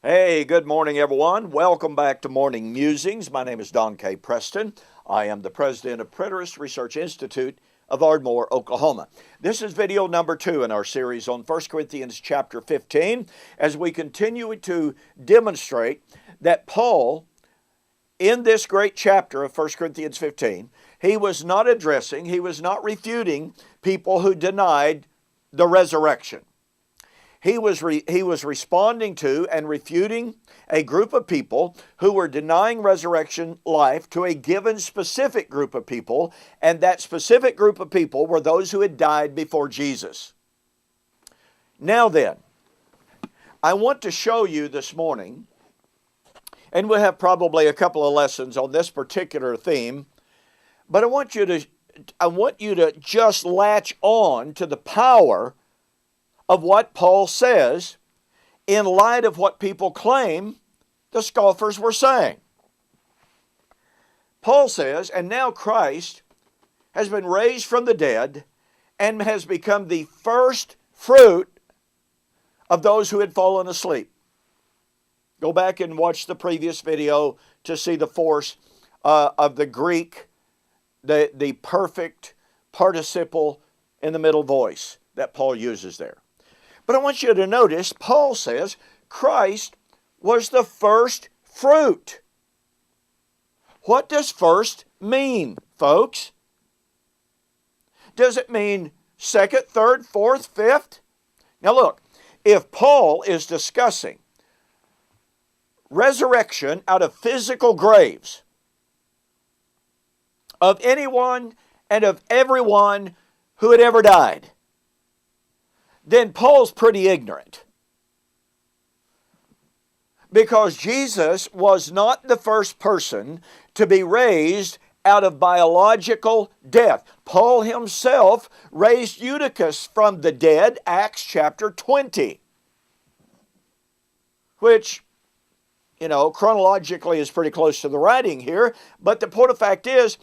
Hey, good morning, everyone. Welcome back to Morning Musings. My name is Don K. Preston. I am the president of Preterist Research Institute of Ardmore, Oklahoma. This is video number 2 in our series on 1 Corinthians chapter 15, as we continue to demonstrate that Paul, in this great chapter of 1 Corinthians 15, he was not refuting people who denied the resurrection. He was responding to and refuting a group of people who were denying resurrection life to a given specific group of people, and that specific group of people were those who had died before Jesus. Now then, I want to show you this morning, and we'll have probably a couple of lessons on this particular theme, but I want you to just latch on to the power of what Paul says in light of what people claim the scoffers were saying. Paul says, and now Christ has been raised from the dead and has become the first fruit of those who had fallen asleep. Go back and watch the previous video to see the force of the Greek, the perfect participle in the middle voice that Paul uses there. But I want you to notice, Paul says, Christ was the first fruit. What does first mean, folks? Does it mean second, third, fourth, fifth? Now look, if Paul is discussing resurrection out of physical graves of anyone and of everyone who had ever died, then Paul's pretty ignorant. Because Jesus was not the first person to be raised out of biological death. Paul himself raised Eutychus from the dead, Acts chapter 20. Which, chronologically is pretty close to the writing here. But the point of fact is,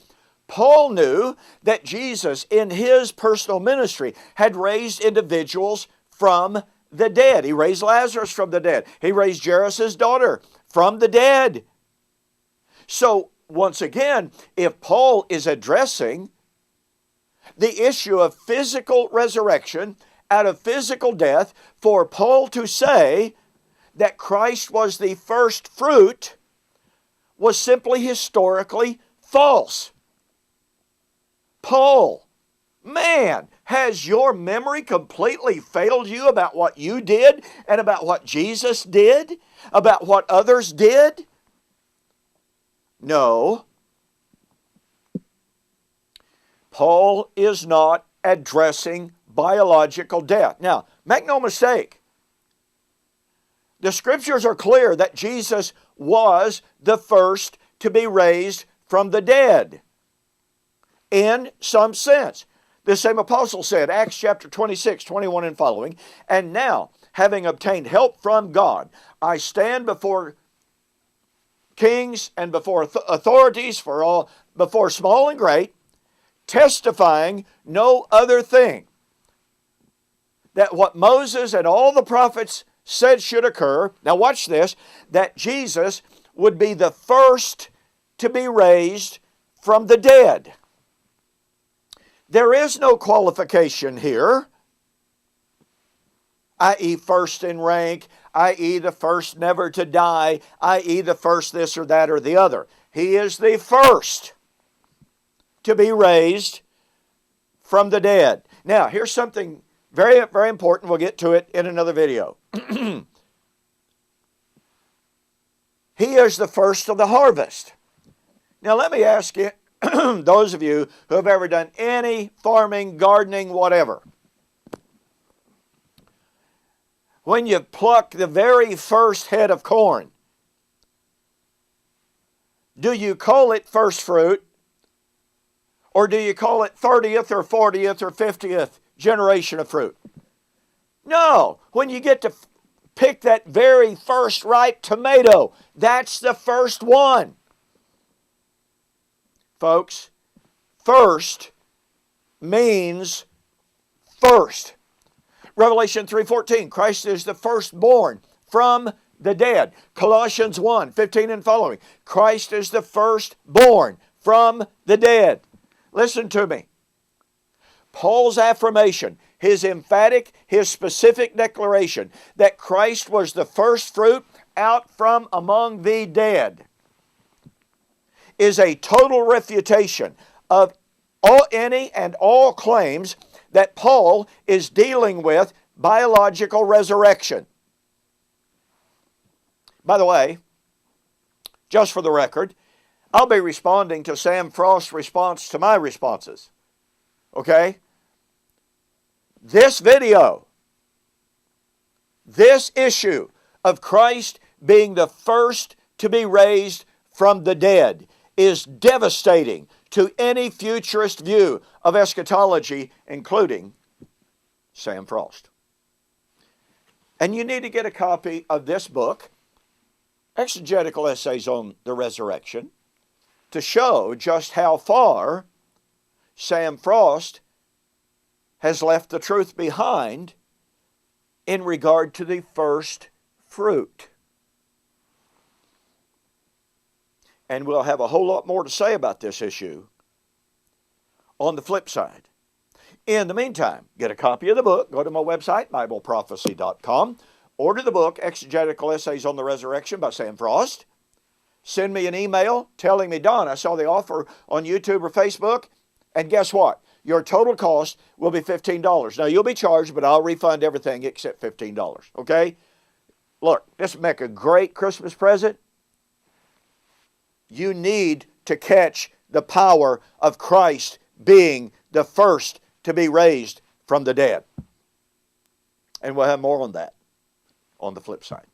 Paul knew that Jesus, in his personal ministry, had raised individuals from the dead. He raised Lazarus from the dead. He raised Jairus' daughter from the dead. So, once again, if Paul is addressing the issue of physical resurrection out of physical death, for Paul to say that Christ was the first fruit was simply historically false. Paul, man, has your memory completely failed you about what you did and about what Jesus did? About what others did? No. Paul is not addressing biological death. Now, make no mistake. The scriptures are clear that Jesus was the first to be raised from the dead. In some sense. The same apostle said, Acts chapter 26, 21 and following, and now, having obtained help from God, I stand before kings and before authorities, before small and great, testifying no other thing, that what Moses and all the prophets said should occur, now watch this, that Jesus would be the first to be raised from the dead. There is no qualification here, i.e. first in rank, i.e. the first never to die, i.e. the first this or that or the other. He is the first to be raised from the dead. Now, here's something very, very important. We'll get to it in another video. He is the first of the harvest. Now, let me ask you, those of you who have ever done any farming, gardening, whatever. When you pluck the very first head of corn, do you call it first fruit? Or do you call it 30th or 40th or 50th generation of fruit? No. When you get to pick that very first ripe tomato, that's the first one. Folks, first means first. Revelation 3:14, Christ is the firstborn from the dead. Colossians 1:15 and following. Christ is the firstborn from the dead. Listen to me. Paul's affirmation, his emphatic, his specific declaration that Christ was the first fruit out from among the dead is a total refutation of any and all claims that Paul is dealing with biological resurrection. By the way, just for the record, I'll be responding to Sam Frost's response to my responses. Okay? This video, this issue of Christ being the first to be raised from the dead is devastating to any futurist view of eschatology, including Sam Frost. And you need to get a copy of this book, Exegetical Essays on the Resurrection, to show just how far Sam Frost has left the truth behind in regard to the first fruit. And we'll have a whole lot more to say about this issue on the flip side. In the meantime, get a copy of the book. Go to my website, BibleProphecy.com. Order the book, Exegetical Essays on the Resurrection by Sam Frost. Send me an email telling me, Don, I saw the offer on YouTube or Facebook, and guess what? Your total cost will be $15. Now, you'll be charged, but I'll refund everything except $15, okay? Look, this will make a great Christmas present. You need to catch the power of Christ being the first to be raised from the dead. And we'll have more on that on the flip side.